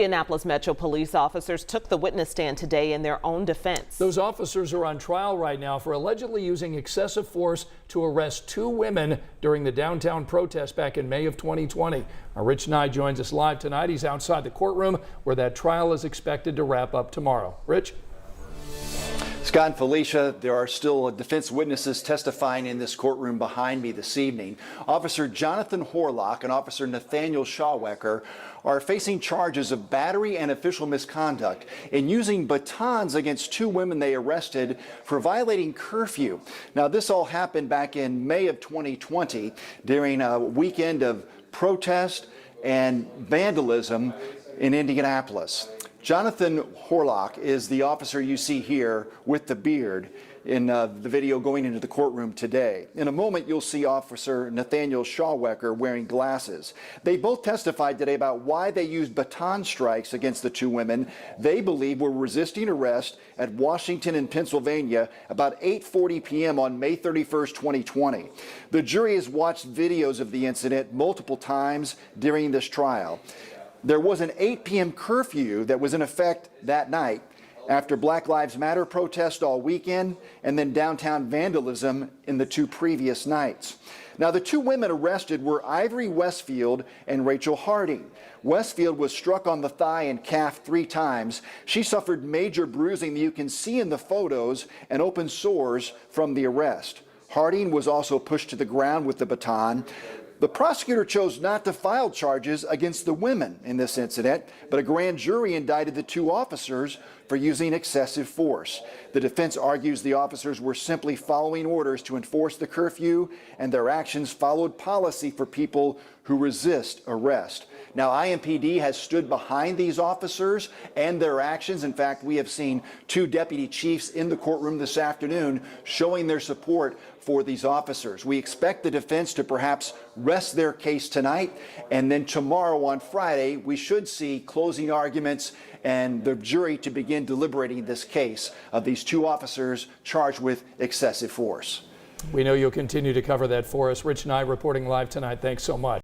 Indianapolis Metro police officers took the witness stand today in their own defense. Those officers are on trial right now for allegedly using excessive force to arrest two women during the downtown protest back in May of 2020. Our Rich Nye joins us live tonight. He's outside the courtroom where that trial is expected to wrap up tomorrow. Rich? Scott and Felicia, there are still defense witnesses testifying in this courtroom behind me this evening. Officer Jonathan Horlock and Officer Nathaniel Shawwecker are facing charges of battery and official misconduct in using batons against two women they arrested for violating curfew. Now, this all happened back in May of 2020 during a weekend of protest and vandalism in Indianapolis. Jonathan Horlock is the officer you see here with the beard in the video going into the courtroom today. In a moment, you'll see Officer Nathaniel Shawwecker wearing glasses. They both testified today about why they used baton strikes against the two women they believe were resisting arrest at Washington and Pennsylvania about 8:40 p.m. on May 31st, 2020. The jury has watched videos of the incident multiple times during this trial. There was an 8 p.m. curfew that was in effect that night after Black Lives Matter protests all weekend and then downtown vandalism in the two previous nights. Now, the two women arrested were Ivory Westfield and Rachel Harding. Westfield was struck on the thigh and calf 3 times. She suffered major bruising that you can see in the photos and open sores from the arrest. Harding was also pushed to the ground with the baton. The prosecutor chose not to file charges against the women in this incident, but a grand jury indicted the two officers for using excessive force. The defense argues the officers were simply following orders to enforce the curfew, and their actions followed policy for people who resist arrest. Now, IMPD has stood behind these officers and their actions. In fact, we have seen 2 deputy chiefs in the courtroom this afternoon showing their support for these officers. We expect the defense to perhaps rest their case tonight, and then tomorrow on Friday, we should see closing arguments and the jury to begin deliberating this case of these 2 officers charged with excessive force. We know you'll continue to cover that for us. Rich Nye reporting live tonight. Thanks so much.